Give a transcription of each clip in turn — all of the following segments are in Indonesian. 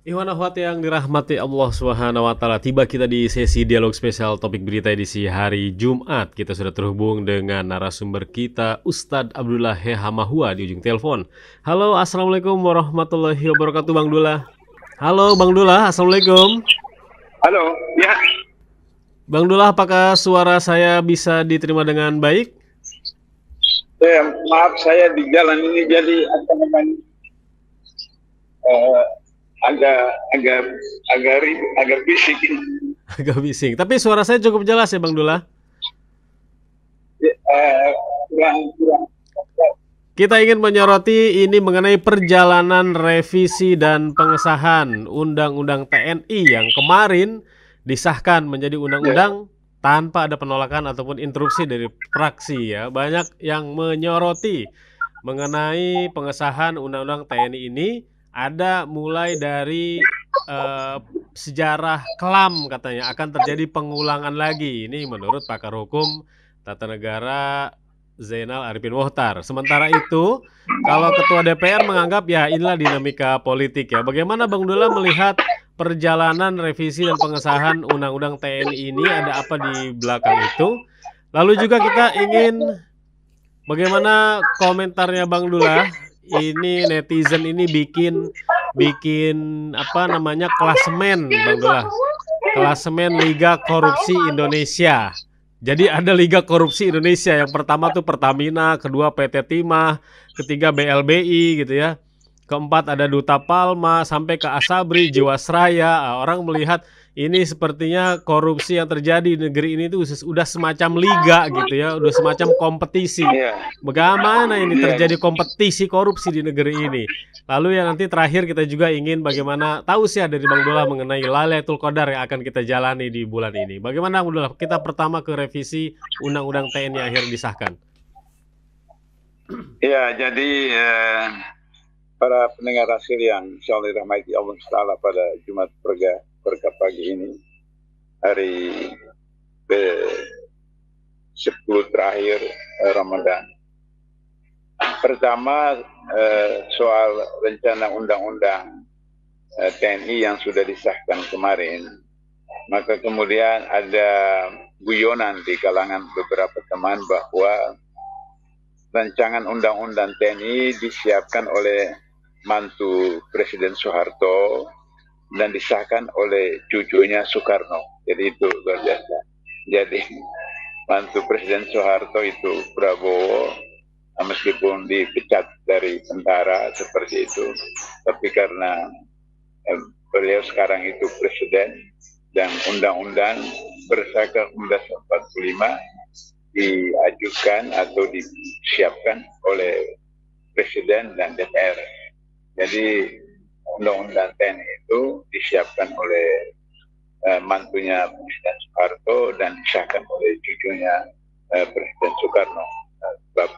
Iwan Ahwat yang dirahmati Allah Subhanahu wa taala. Tiba kita di sesi dialog spesial topik berita edisi hari Jumat. Kita sudah terhubung dengan narasumber kita Ustadz Abdullah Hehamahua di ujung telepon. Halo, Assalamualaikum warahmatullahi wabarakatuh Bang Dullah. Halo Bang Dullah, Assalamualaikum. Halo, ya, Bang Dullah, apakah suara saya bisa diterima dengan baik? maaf saya di jalan ini jadi apa namanya eh, agak agak agak bisik ini. Agak bising. Tapi suara saya cukup jelas ya Bang Dullah. Kurang. Kita ingin menyoroti ini mengenai perjalanan revisi dan pengesahan Undang-Undang TNI yang kemarin disahkan menjadi Ya, undang-undang tanpa ada penolakan ataupun interupsi dari fraksi ya. Banyak yang menyoroti mengenai pengesahan Undang-Undang TNI ini ada mulai dari eh, sejarah kelam katanya akan terjadi pengulangan lagi. Ini menurut pakar hukum tata negara Zainal Arifin Mohtar. Sementara itu, kalau Ketua DPR menganggap ya inilah dinamika politik ya. Bagaimana Bang Dula melihat perjalanan revisi dan pengesahan Undang-Undang TNI ini? Ada apa di belakang itu? Lalu juga kita ingin bagaimana komentarnya Bang Dula? Ini netizen ini bikin bikin apa namanya klasemen Bang Dula. Klasemen Liga Korupsi Indonesia. Jadi ada Liga Korupsi Indonesia. Yang pertama tuh Pertamina, kedua PT Timah, ketiga BLBI gitu ya. Keempat ada Duta Palma, sampai ke Asabri, Jiwasraya. Orang melihat ini sepertinya korupsi yang terjadi di negeri ini tuh udah semacam liga gitu ya, udah semacam kompetisi. ya, Bagaimana ini ya, terjadi kompetisi korupsi di negeri ini? Lalu yang nanti terakhir kita juga ingin bagaimana tahu sih dari Bang Dullah mengenai Lailatul Qadar yang akan kita jalani di bulan ini. Bagaimana Bang Dullah? Kita pertama ke revisi Undang-Undang TNI yang akhirnya disahkan. ya. Jadi para pendengar hasil yang insya Allah dirahmati Allah Taala pada Jumat berkah pagi ini, hari ke 10 terakhir Ramadan. Pertama, soal rencana undang-undang TNI yang sudah disahkan kemarin, maka kemudian ada guyonan di kalangan beberapa teman bahwa rancangan undang-undang TNI disiapkan oleh mantu Presiden Soeharto dan disahkan oleh cucunya Soekarno. Jadi itu luar biasa. Jadi mantu Presiden Soeharto itu Prabowo, meskipun dipecat dari tentara seperti itu, tapi karena beliau sekarang itu presiden dan undang-undang berdasarkan Undang-Undang 45 diajukan atau disiapkan oleh presiden dan DPR. Jadi undang-undang TNI itu disiapkan oleh mantunya Presiden Soeharto dan disahkan oleh cucunya Presiden Soekarno. Sebab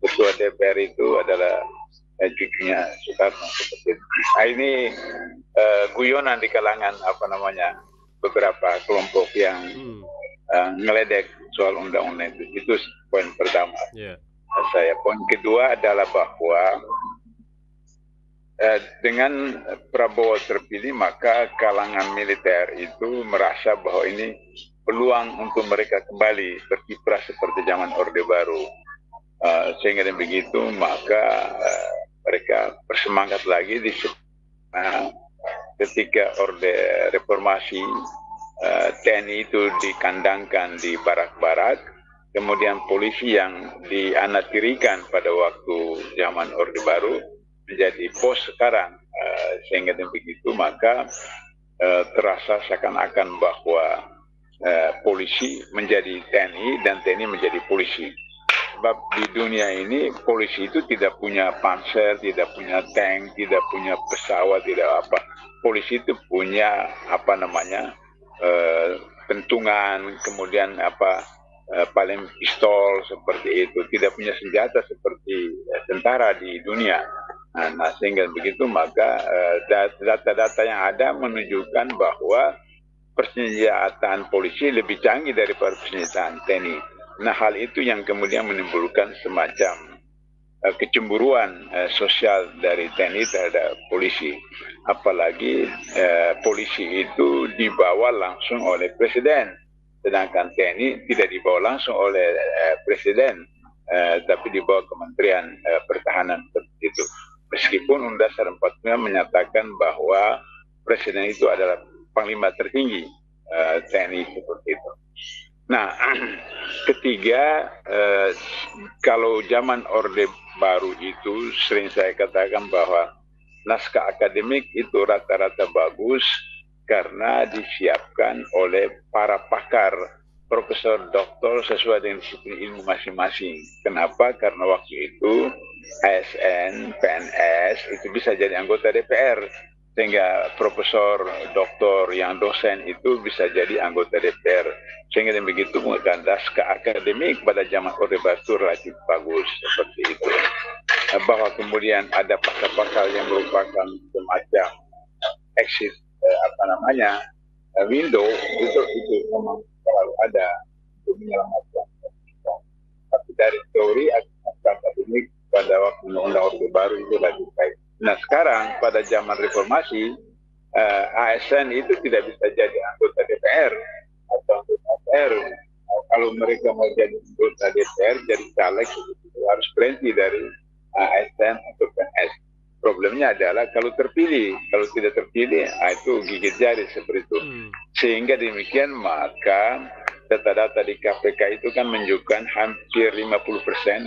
ketua DPR itu adalah cucunya Soekarno seperti itu. Nah, ini guyonan di kalangan beberapa kelompok yang ngeledek soal undang-undang itu. Itu poin pertama. Yeah. Poin kedua adalah bahwa dengan Prabowo terpilih, maka kalangan militer itu merasa bahwa ini peluang untuk mereka kembali berkiprah seperti zaman Orde Baru. Sehingga dengan begitu, maka mereka bersemangat lagi ketika Orde Reformasi, TNI itu dikandangkan di barak-barak, kemudian polisi yang dianatirikan pada waktu zaman Orde Baru menjadi pos sekarang, sehingga dengan begitu maka terasa seakan-akan bahwa polisi menjadi TNI dan TNI menjadi polisi. Sebab di dunia ini polisi itu tidak punya panser, tidak punya tank, tidak punya pesawat, tidak apa. Polisi itu punya pentungan, kemudian paling pistol seperti itu, tidak punya senjata seperti tentara di dunia. Nah, sehingga begitu maka data-data yang ada menunjukkan bahwa persenjataan polisi lebih canggih daripada persenjataan TNI. Nah, hal itu yang kemudian menimbulkan semacam kecemburuan sosial dari TNI terhadap polisi. Apalagi polisi itu dibawa langsung oleh presiden, sedangkan TNI tidak dibawa langsung oleh presiden, tapi dibawa Kementerian Pertahanan seperti itu. Meskipun Undang Dasar 45 menyatakan bahwa presiden itu adalah panglima tertinggi TNI seperti itu. Nah, ketiga, kalau zaman Orde Baru itu sering saya katakan bahwa naskah akademik itu rata-rata bagus karena disiapkan oleh para pakar, profesor, doktor sesuai dengan disiplin ilmu masing-masing. Kenapa? Karena waktu itu ASN, PNS itu bisa jadi anggota DPR. Sehingga profesor, doktor yang dosen itu bisa jadi anggota DPR. Sehingga dengan begitu naskah akademik pada zaman Orde Baru itu relatif bagus seperti itu. Bahwa kemudian ada pasal-pasal yang merupakan semacam exit window itu memang selalu ada untuk menyelamatkan. Tapi dari teori akademik pada waktu Undang-Undang Orde Baru itu lebih baik. Nah sekarang pada zaman reformasi ASN itu tidak bisa jadi anggota DPR atau anggota DPR. Kalau mereka mau jadi anggota DPR, jadi caleg itu harus berhenti dari ASN atau PNS. Problemnya adalah kalau terpilih, kalau tidak terpilih, itu gigit jari seperti itu. Sehingga demikian maka data-data di KPK itu kan menunjukkan hampir 50%, 49%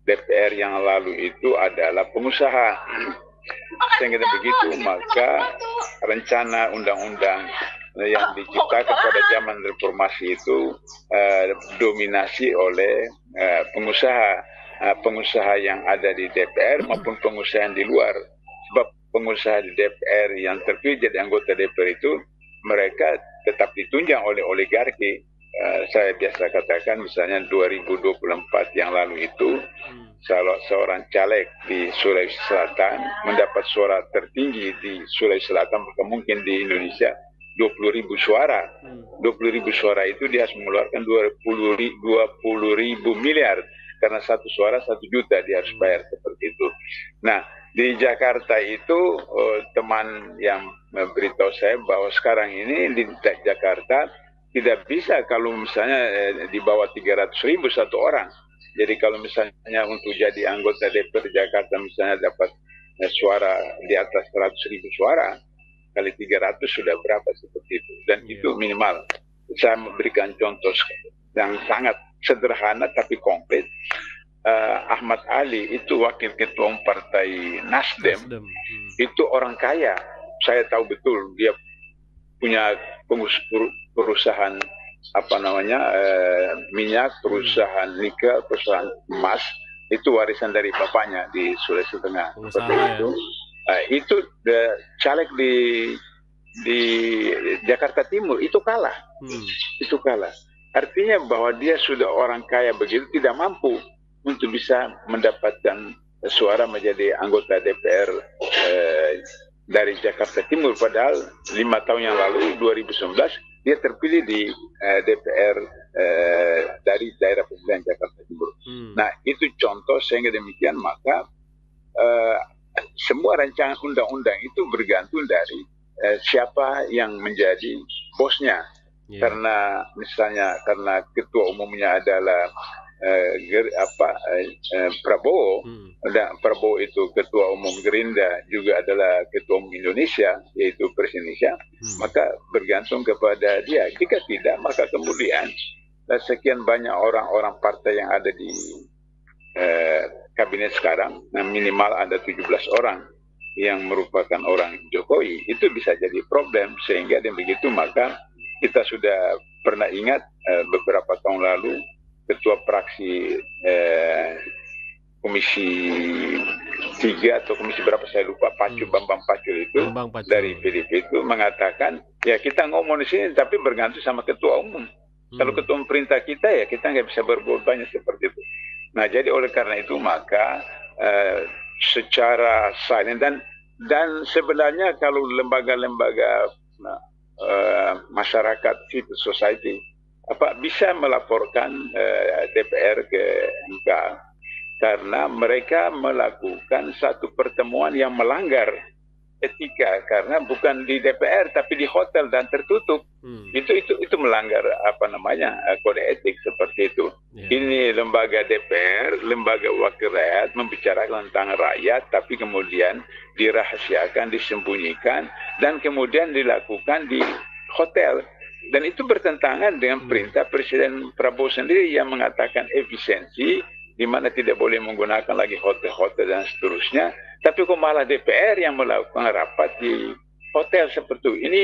DPR yang lalu itu adalah pengusaha. Sehingga begitu maka rencana undang-undang yang diciptakan pada zaman reformasi itu dominasi oleh pengusaha. Pengusaha yang ada di DPR maupun pengusaha yang di luar. Sebab pengusaha di DPR yang terpilih jadi anggota DPR itu mereka tetap ditunjang oleh oligarki. Saya biasa katakan misalnya 2024 yang lalu itu seorang caleg di Sulawesi Selatan mendapat suara tertinggi di Sulawesi Selatan, mungkin di Indonesia 20.000 suara. 20.000 suara itu dia harus mengeluarkan 20.000 miliar. Karena satu suara 1 juta dia harus bayar seperti itu. Nah, di Jakarta itu teman yang memberitahu saya bahwa sekarang ini di Jakarta tidak bisa kalau misalnya di bawah 300.000 satu orang. Jadi kalau misalnya untuk jadi anggota DPR Jakarta misalnya dapat suara di atas 100.000 suara, kali 300 sudah berapa seperti itu. Dan itu minimal. Saya memberikan contoh yang sangat sederhana tapi konkret. Ahmad Ali itu wakil ketua partai Nasdem. Itu orang kaya. Saya tahu betul dia punya perusahaan minyak, perusahaan nikel, perusahaan emas. Itu warisan dari bapaknya di Sulawesi Tengah. Seperti itu. Itu caleg di Jakarta Timur itu kalah. Itu kalah. Artinya bahwa dia sudah orang kaya begitu tidak mampu untuk bisa mendapatkan suara menjadi anggota DPR dari Jakarta Timur. Padahal 5 tahun yang lalu 2019 dia terpilih di DPR dari daerah pemilihan Jakarta Timur. Nah itu contoh sehingga demikian maka semua rancangan undang-undang itu bergantung dari siapa yang menjadi bosnya. Karena misalnya karena ketua umumnya adalah Prabowo, dan Prabowo itu ketua umum Gerindra juga adalah ketua umum Indonesia, yaitu Presiden Indonesia, maka bergantung kepada dia. Jika tidak, maka kemudian sekian banyak orang-orang partai yang ada di kabinet sekarang, minimal ada 17 orang yang merupakan orang Jokowi, itu bisa jadi problem. Sehingga dengan begitu maka kita sudah pernah ingat beberapa tahun lalu ketua fraksi komisi 3 atau komisi berapa saya lupa, Bambang Pacul itu dari PDIP itu mengatakan ya kita ngomong di sini tapi bergantung sama ketua umum. Kalau ketua umum perintah kita ya kita nggak bisa berbuat banyak seperti itu. Nah jadi oleh karena itu maka secara silent dan sebenarnya kalau lembaga-lembaga masyarakat civil society bisa melaporkan DPR ke MK karena mereka melakukan satu pertemuan yang melanggar etika, karena bukan di DPR tapi di hotel dan tertutup. Itu melanggar kode etik seperti itu. Ini lembaga DPR, lembaga wakil rakyat, membicarakan tentang rakyat, tapi kemudian dirahasiakan, disembunyikan, dan kemudian dilakukan di hotel. Dan itu bertentangan dengan perintah Presiden Prabowo sendiri yang mengatakan efisiensi, di mana tidak boleh menggunakan lagi hotel-hotel dan seterusnya. Tapi kok malah DPR yang melakukan rapat di hotel seperti itu. Ini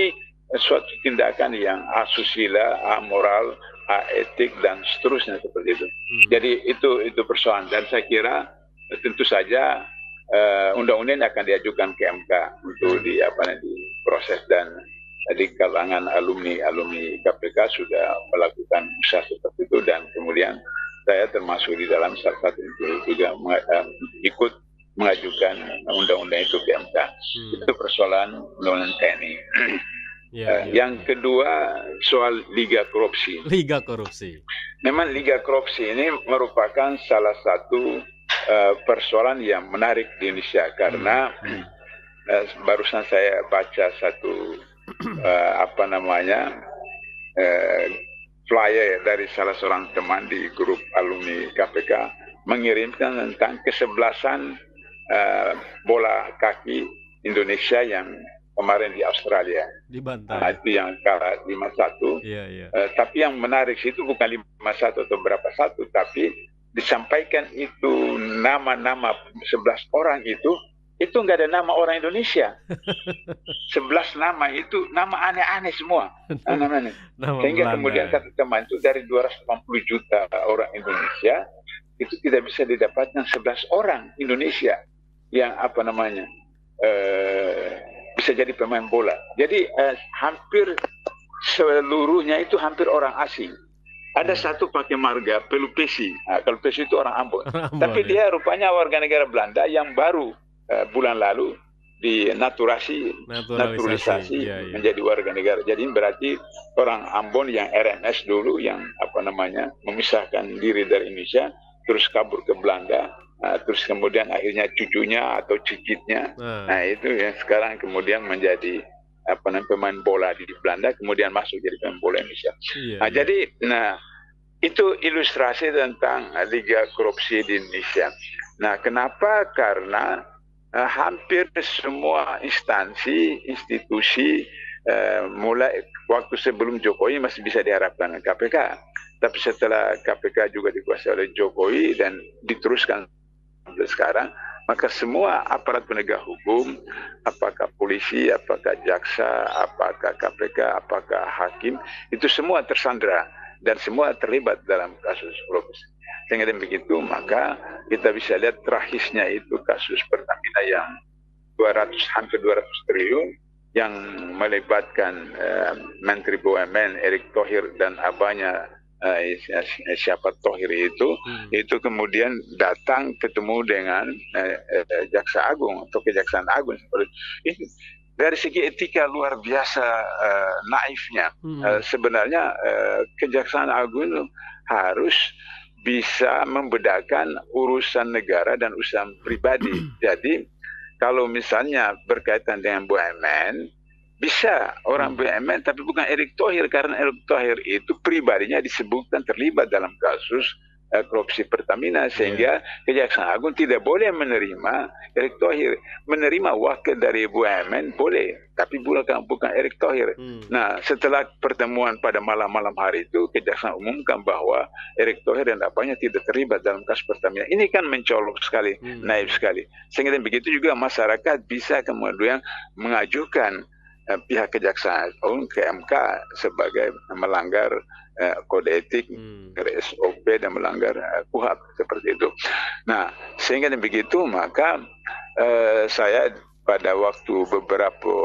suatu tindakan yang asusila, amoral, aetik, dan seterusnya seperti itu. Jadi itu persoalan. Dan saya kira tentu saja undang-undang akan diajukan ke MK untuk diproses, dan di kalangan alumni KPK sudah melakukan usaha seperti itu, dan kemudian saya termasuk di dalam salah satu itu juga ikut mengajukan undang-undang itu ke MK. Itu persoalan undang-undang TNI. Yang kedua soal Liga Korupsi. Liga Korupsi. Memang Liga Korupsi ini merupakan salah satu persoalan yang menarik di Indonesia, karena barusan saya baca satu flyer dari salah seorang teman di grup alumni KPK mengirimkan tentang kesebelasan bola kaki Indonesia yang kemarin di Australia. Itu yang kalah 5-1. Tapi yang menarik itu bukan 5-1 atau berapa satu, tapi disampaikan itu nama-nama 11 orang itu nggak ada nama orang Indonesia. 11 nama itu nama aneh-aneh semua. Sehingga kemudian kata teman itu dari 280 juta orang Indonesia itu tidak bisa didapatkan 11 orang Indonesia yang bisa jadi pemain bola. Jadi hampir seluruhnya itu hampir orang asing. Ada satu pakai marga Pelupesi. Kalau Pelupesi itu orang Ambon. Tapi dia rupanya warga negara Belanda yang baru bulan lalu naturalisasi menjadi warga negara. Jadi berarti orang Ambon yang RMS dulu yang memisahkan diri dari Indonesia terus kabur ke Belanda, terus kemudian akhirnya cucunya atau cicitnya, itu yang sekarang kemudian menjadi pemain bola di Belanda, kemudian masuk jadi pemain bola Indonesia. Jadi itu ilustrasi tentang Liga Korupsi di Indonesia. Kenapa? Karena hampir semua instansi, institusi mulai waktu sebelum Jokowi masih bisa diharapkan KPK. Tapi setelah KPK juga dikuasai oleh Jokowi dan diteruskan sampai sekarang, maka semua aparat penegak hukum, apakah polisi, apakah jaksa, apakah KPK, apakah hakim, itu semua tersandra dan semua terlibat dalam kasus korupsi. Sehingga begitu, maka kita bisa lihat terakhirnya itu kasus Pertamina yang hampir 200 triliun yang melibatkan Menteri BUMN Erick Thohir dan abahnya siapa Thohir itu kemudian datang ketemu dengan Jaksa Agung atau Kejaksaan Agung. Ini dari segi etika luar biasa naifnya. Sebenarnya Kejaksaan Agung itu harus bisa membedakan urusan negara dan urusan pribadi. Jadi kalau misalnya berkaitan dengan BUMN, bisa orang BUMN tapi bukan Erick Thohir, karena Erick Thohir itu pribadinya disebutkan terlibat dalam kasus korupsi Pertamina, sehingga Kejaksaan Agung tidak boleh menerima Erick Thohir. Menerima wakil dari BUMN boleh, tapi bukan Erick Thohir. Nah, setelah pertemuan pada malam-malam hari itu, Kejaksaan umumkan bahwa Erick Thohir dan abahnya tidak terlibat dalam kasus Pertamina. Ini kan mencolok sekali, naif sekali. Sehingga begitu juga masyarakat bisa kemudian mengajukan pihak Kejaksaan Agung ke MK sebagai melanggar kode etik, SOP, dan melanggar KUHAP seperti itu. Nah, sehingga begitu maka saya pada waktu beberapa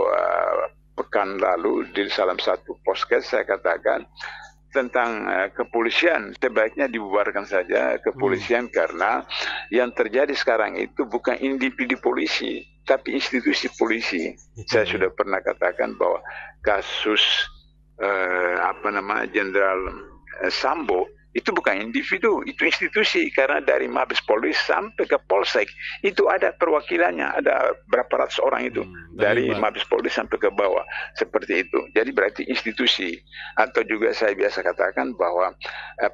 pekan lalu di salah satu podcast saya katakan tentang kepolisian, sebaiknya dibubarkan saja kepolisian, karena yang terjadi sekarang itu bukan individu polisi tapi institusi polisi. Saya sudah pernah katakan bahwa kasus Jenderal Sambo Itu bukan individu, itu institusi. Karena dari Mabes Polri sampai ke Polsek, itu ada perwakilannya, ada berapa ratus orang itu. Dari Mabes Polri sampai ke bawah, seperti itu. Jadi berarti institusi. Atau juga saya biasa katakan bahwa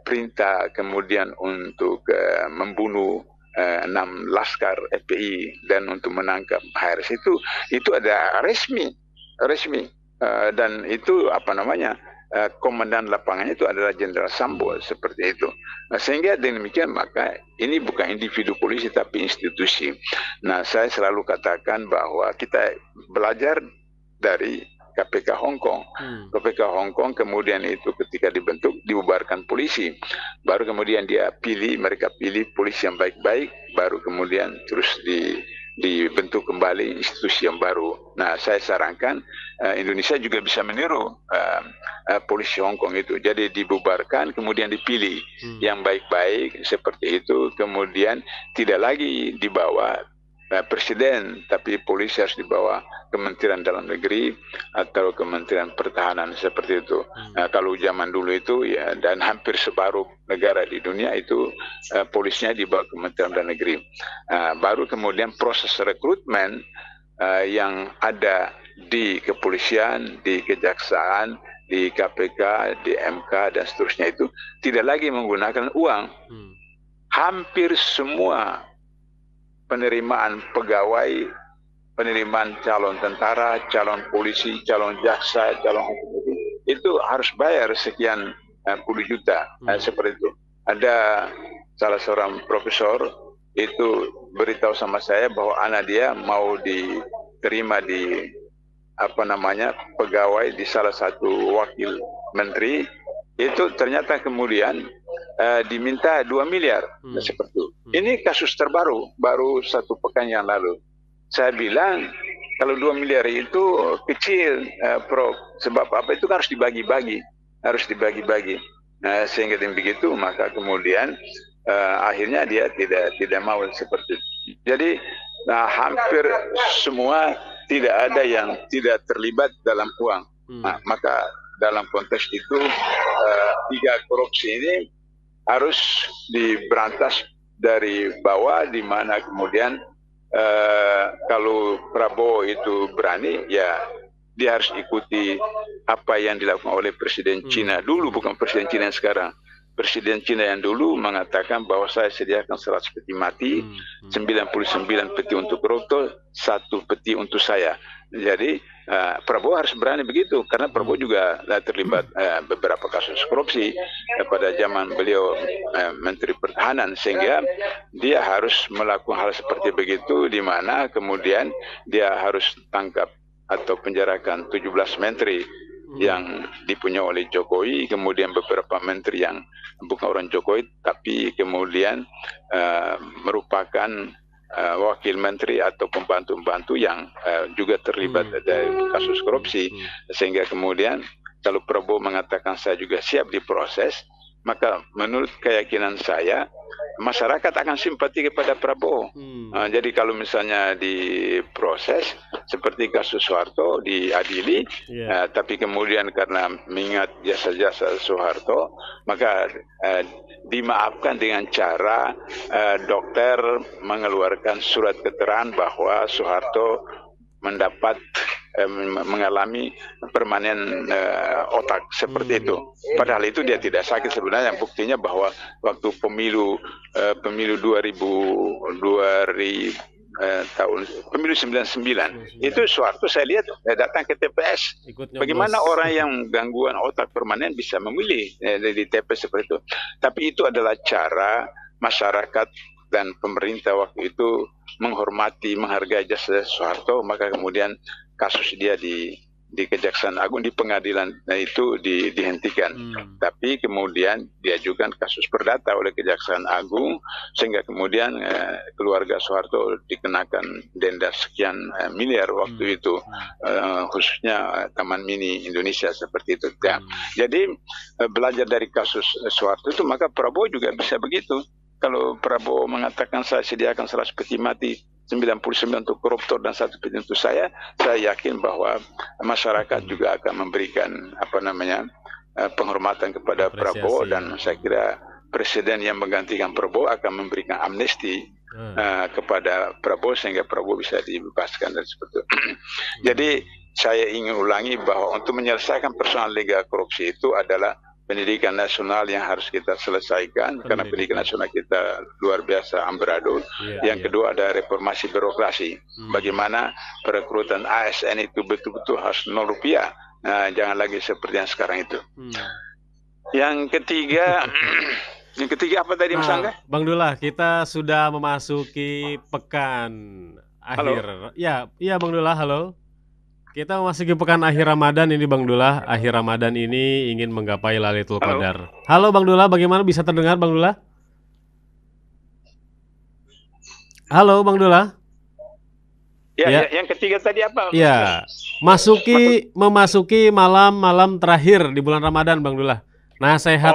perintah kemudian untuk membunuh 6 laskar FPI dan untuk menangkap HRS itu ada resmi. Dan itu apa namanya, komandan lapangannya itu adalah Jenderal Sambo, seperti itu. Sehingga demikian maka ini bukan individu polisi tapi institusi. Nah, saya selalu katakan bahwa kita belajar dari KPK Hong Kong. KPK Hong Kong kemudian itu ketika dibentuk dibubarkan polisi. Baru kemudian mereka pilih polisi yang baik-baik, baru kemudian terus dibentuk kembali institusi yang baru. Nah, saya sarankan Indonesia juga bisa meniru polisi Hong Kong itu. Jadi dibubarkan, kemudian dipilih yang baik-baik seperti itu. Kemudian tidak lagi dibawa presiden, tapi polisi harus dibawa Kementerian Dalam Negeri atau Kementerian Pertahanan, seperti itu. Kalau zaman dulu itu ya, dan hampir separuh negara di dunia itu polisinya dibawa Kementerian Dalam Negeri. Baru kemudian proses rekrutmen yang ada di kepolisian, di kejaksaan, di KPK, di MK dan seterusnya itu tidak lagi menggunakan uang. Hampir semua penerimaan pegawai, penerimaan calon tentara, calon polisi, calon jaksa, calon hukum itu harus bayar sekian puluh juta, seperti itu. Ada salah seorang profesor itu beritahu sama saya bahwa anak dia mau diterima di pegawai di salah satu wakil menteri, itu ternyata kemudian diminta 2 miliar, seperti itu. Ini kasus terbaru, baru 1 pekan yang lalu. Saya bilang kalau 2 miliar itu kecil, Prof. Sebab apa, itu harus dibagi-bagi, sehingga begitu maka kemudian akhirnya dia tidak mau seperti itu. Jadi hampir semua tidak ada yang tidak terlibat dalam uang. Maka dalam konteks itu 3 korupsi ini harus diberantas dari bawah, di mana kemudian kalau Prabowo itu berani, ya dia harus ikuti apa yang dilakukan oleh Presiden Cina dulu, bukan Presiden Cina yang sekarang. Presiden Cina yang dulu mengatakan bahwa saya sediakan 100 peti mati, 99 peti untuk koruptor, 1 peti untuk saya. Jadi Prabowo harus berani begitu, karena Prabowo juga terlibat beberapa kasus korupsi pada zaman beliau Menteri Pertahanan, sehingga dia harus melakukan hal seperti begitu, di mana kemudian dia harus tangkap atau penjarakan 17 menteri yang dipunyai oleh Jokowi, kemudian beberapa menteri yang bukan orang Jokowi tapi kemudian merupakan wakil menteri atau pembantu-pembantu yang juga terlibat dari kasus korupsi. Sehingga kemudian kalau Prabowo mengatakan saya juga siap diproses, maka menurut keyakinan saya masyarakat akan simpati kepada Prabowo. Jadi kalau misalnya diproses seperti kasus Soeharto diadili, tapi kemudian karena mengingat jasa-jasa Soeharto, maka dimaafkan dengan cara dokter mengeluarkan surat keterangan bahwa Soeharto mengalami permanen otak, seperti itu. Padahal itu dia tidak sakit sebenarnya. Buktinya bahwa waktu pemilu 99 itu Soeharto saya lihat datang ke TPS. Bagaimana orang yang gangguan otak permanen bisa memilih di TPS seperti itu? Tapi itu adalah cara masyarakat dan pemerintah waktu itu menghargai jasa Soeharto, maka kemudian kasus dia di Kejaksaan Agung, di pengadilan itu dihentikan. Tapi kemudian diajukan kasus perdata oleh Kejaksaan Agung, sehingga kemudian keluarga Soeharto dikenakan denda sekian miliar waktu itu, khususnya Taman Mini Indonesia, seperti itu. Jadi belajar dari kasus Soeharto itu, maka Prabowo juga bisa begitu. Kalau Prabowo mengatakan saya sediakan 100 peti mati, 99 untuk koruptor dan 1 peti untuk saya yakin bahwa masyarakat juga akan memberikan penghormatan kepada Prabowo, dan saya kira presiden yang menggantikan Prabowo akan memberikan amnesti kepada Prabowo sehingga Prabowo bisa dibebaskan dan seperti itu. Jadi saya ingin ulangi bahwa untuk menyelesaikan persoalan legal korupsi itu adalah pendidikan nasional yang harus kita selesaikan karena pendidikan nasional kita luar biasa amburadul. Yang kedua ada reformasi birokrasi. Bagaimana perekrutan ASN itu betul-betul harus 0 rupiah. Nah, jangan lagi seperti yang sekarang itu. Yang ketiga apa tadi Mas Angga? Bang Dullah, kita sudah memasuki pekan akhir. Halo? Ya Bang Dullah, halo. Kita memasuki pekan akhir Ramadan ini Bang Dullah. Akhir Ramadan ini ingin menggapai Lailatul Qadar. Halo Bang Dullah, bagaimana bisa terdengar Bang Dullah? Halo Bang Dullah. Ya. Yang ketiga tadi apa? Ya, memasuki malam-malam terakhir di bulan Ramadan Bang Dullah. Nasihat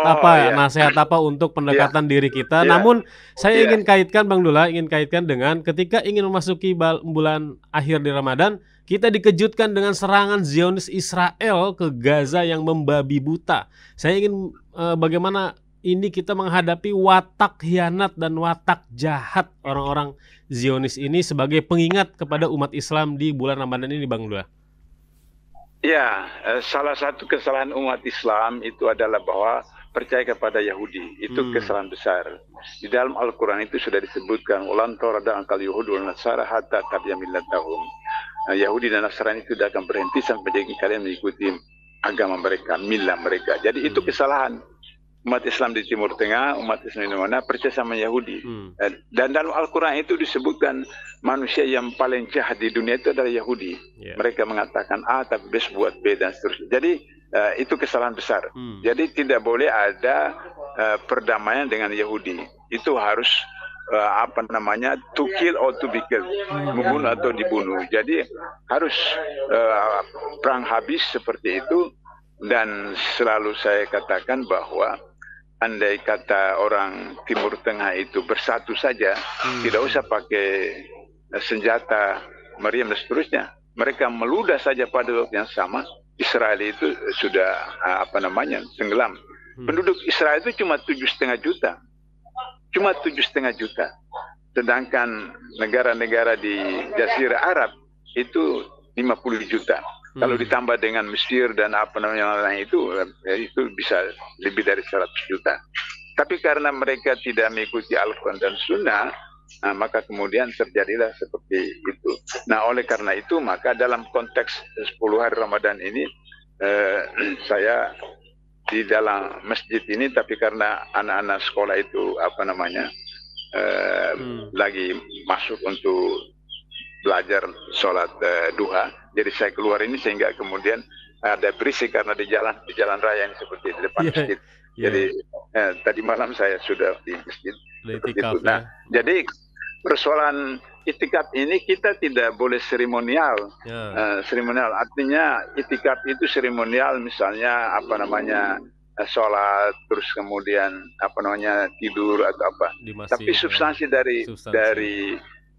apa untuk pendekatan diri kita. Namun saya ingin kaitkan Bang Dullah, dengan ketika ingin memasuki bulan akhir di Ramadan, kita dikejutkan dengan serangan Zionis Israel ke Gaza yang membabi buta. Saya ingin bagaimana ini kita menghadapi watak khianat dan watak jahat orang-orang Zionis ini sebagai pengingat kepada umat Islam di bulan Ramadan ini Bang Dullah. Ya, salah satu kesalahan umat Islam itu adalah bahwa percaya kepada Yahudi. Itu kesalahan besar. Di dalam Al-Quran itu sudah disebutkan ulan torada angkal Yahudi wal Nasara hatta tabi'a millatahum. Yahudi dan Nasrani itu tidak akan berhenti sampai kalian mengikuti agama mereka, milah mereka. Jadi itu kesalahan umat Islam di Timur Tengah, umat Islam di mana percaya sama Yahudi. Dan dalam Al-Quran itu disebutkan manusia yang paling jahat di dunia itu adalah Yahudi. Mereka mengatakan A tapi B buat B dan seterusnya. Jadi itu kesalahan besar. Jadi tidak boleh ada perdamaian dengan Yahudi. Itu harus to kill or to be killed, membunuh atau dibunuh. Jadi harus perang habis seperti itu. Dan selalu saya katakan bahwa andai kata orang Timur Tengah itu bersatu saja, tidak usah pakai senjata meriam dan seterusnya. Mereka meludah saja pada waktu yang sama. Israel itu sudah tenggelam. Penduduk Israel itu cuma 7,5 juta. Cuma 7,5 juta. Sedangkan negara-negara di Jazirah Arab itu 50 juta. Kalau ditambah dengan Mesir dan lain itu bisa lebih dari 100 juta. Tapi karena mereka tidak mengikuti Al-Quran dan Sunnah, maka kemudian terjadilah seperti itu. Nah, oleh karena itu, maka dalam konteks 10 hari Ramadan ini, saya di dalam masjid ini, tapi karena anak-anak sekolah itu lagi masuk untuk belajar sholat duha, jadi saya keluar ini sehingga kemudian ada berisik karena di jalan raya ini seperti di depan masjid. Jadi tadi malam saya sudah di masjid seperti itu. Nah, jadi persoalan itikaf ini kita tidak boleh seremonial. Seremonial artinya itikaf itu seremonial, misalnya sholat terus kemudian tidur atau apa. Tapi substansi dari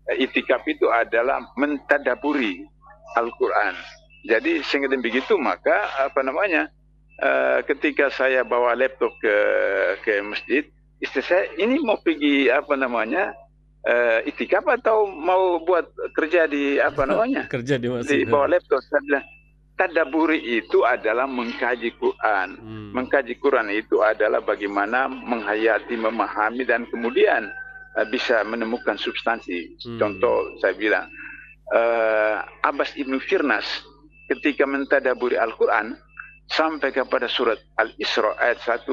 itikaf itu adalah mentadaburi Al-Quran. Jadi sehingga begitu maka ketika saya bawa laptop ke masjid, istri saya ini mau pergi itikaf atau mau buat kerja di kerja di masjid. Di bawa laptop. Saya bilang tadaburi itu adalah mengkaji Quran. Mengkaji Quran itu adalah bagaimana menghayati, memahami dan kemudian bisa menemukan substansi. Contoh saya bilang Abbas Ibnu Firnas ketika mentadaburi Al-Quran sampai kepada surat Al-Isra ayat 1,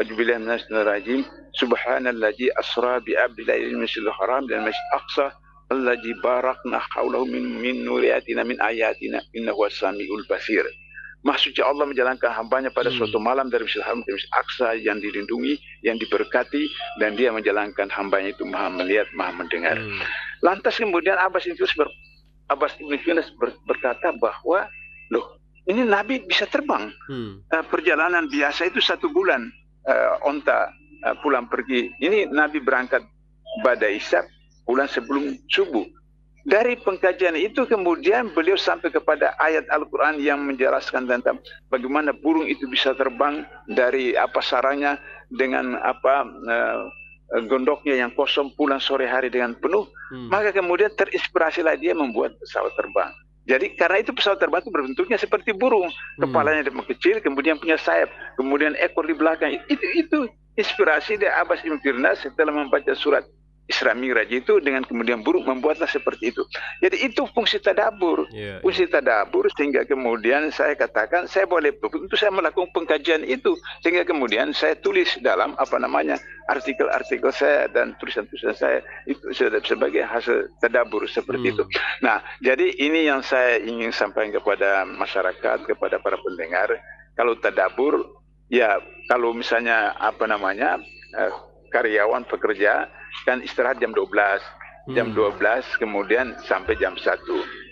A'udzubillahi minasyaitonir rajim, subhanalladzi asra bi 'abdihi ilal masjidil haram dan masjidil aqsa alladzi barakna haulahu min nuriyatina min ayatina innahu was-sami'ul basir. Maksudnya Allah menjalankan hambanya pada suatu malam dari Masjidil Haram ke Masjidil Aqsa yang dilindungi, yang diberkati, dan dia menjalankan hambanya itu maha melihat, maha mendengar. Lantas kemudian Abbas Ibn Firnas berkata bahwa, loh, ini Nabi bisa terbang. Perjalanan biasa itu 1 bulan onta pulang pergi. Ini Nabi berangkat pada Isya bulan sebelum subuh. dari pengkajian itu kemudian beliau sampai kepada ayat Al-Quran yang menjelaskan tentang bagaimana burung itu bisa terbang dari apa sarangnya dengan apa gondoknya yang kosong pulang sore hari dengan penuh. Maka kemudian terinspirasilah dia membuat pesawat terbang. Jadi karena itu pesawat terbang itu berbentuknya seperti burung, kepalanya kecil, kemudian punya sayap, kemudian ekor di belakang. Itu inspirasi dari Abbas Ibn Firnas setelah membaca surat Isra Mi'raj itu dengan kemudian burung membuatlah seperti itu. Jadi itu fungsi tadabbur. Fungsi tadabbur sehingga kemudian saya katakan saya boleh untuk saya melakukan pengkajian itu sehingga kemudian saya tulis dalam apa namanya artikel-artikel saya dan tulisan-tulisan saya itu sebagai hasil tadabbur seperti itu. Nah, jadi ini yang saya ingin sampaikan kepada masyarakat, kepada para pendengar. Kalau tadabbur ya kalau misalnya apa namanya karyawan pekerja kan istirahat jam 12 kemudian sampai jam 1.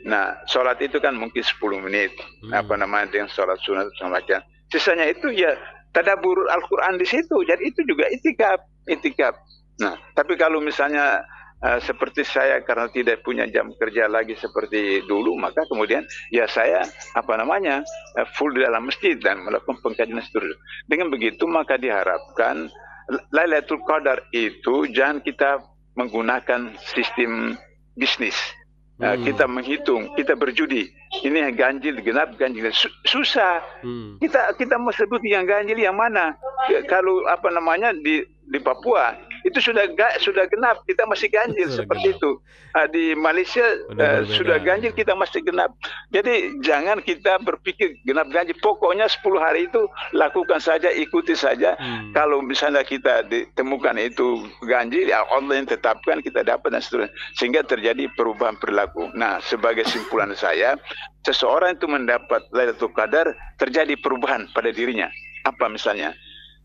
Nah, sholat itu kan mungkin 10 menit apa namanya dengan sholat sunat semacam. Sisanya itu ya tadabbur Al-Quran di situ. Jadi itu juga itikaf. Nah, tapi kalau misalnya seperti saya karena tidak punya jam kerja lagi seperti dulu, maka kemudian ya saya apa namanya full di dalam masjid dan melakukan pengkajian seterusnya. Dengan begitu maka diharapkan Lailatul Qadar itu jangan kita menggunakan sistem bisnis. Kita menghitung, kita berjudi. Ini yang ganjil, genap, ganjil. Susah. Kita mau sebut yang ganjil yang mana? Kalau apa namanya di Papua itu sudah genap, kita masih ganjil seperti itu. Di Malaysia sudah ganjil, kita masih genap. Jadi jangan kita berpikir genap ganjil. Pokoknya 10 hari itu lakukan saja, ikuti saja. Kalau misalnya kita ditemukan itu ganjil, ya Allah yang tetapkan kita dapat dan seterusnya. Sehingga terjadi perubahan perilaku. Nah, sebagai simpulan saya, seseorang itu mendapat Lailatul Qadar, terjadi perubahan pada dirinya. Apa misalnya?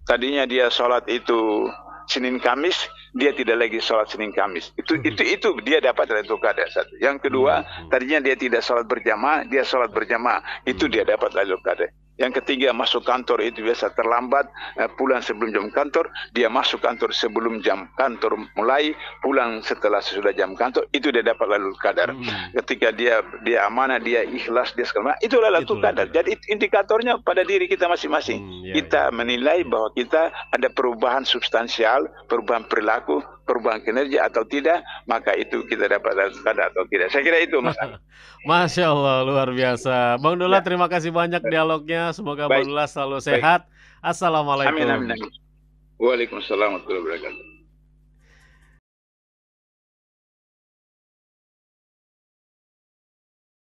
Tadinya dia sholat itu Senin Kamis, dia tidak lagi sholat Senin Kamis. Itu dia dapat Lailatul Qadar. Satu. Yang kedua, tadinya dia tidak sholat berjamaah, dia sholat berjamaah. Itu dia dapat Lailatul Qadar. Yang ketiga, masuk kantor itu biasa terlambat, pulang sebelum jam kantor, dia masuk kantor sebelum jam kantor mulai, pulang setelah sesudah jam kantor, itu dia dapat Lailatul Qadar. Ketika dia amanah, dia ikhlas, dia segala macam, itulah Lailatul Qadar. Jadi indikatornya pada diri kita masing-masing. Kita menilai bahwa kita ada perubahan substansial, perubahan perilaku, perubahan kinerja atau tidak, maka itu kita dapat Lailatul Qadar atau tidak. Saya kira itu, Mas. Masya Allah, luar biasa. Bang Dullah, terima kasih banyak dialognya. Semoga Bang Dullah selalu sehat. Assalamualaikum. Amin. Waalaikumsalam warahmatullahi wabarakatuh.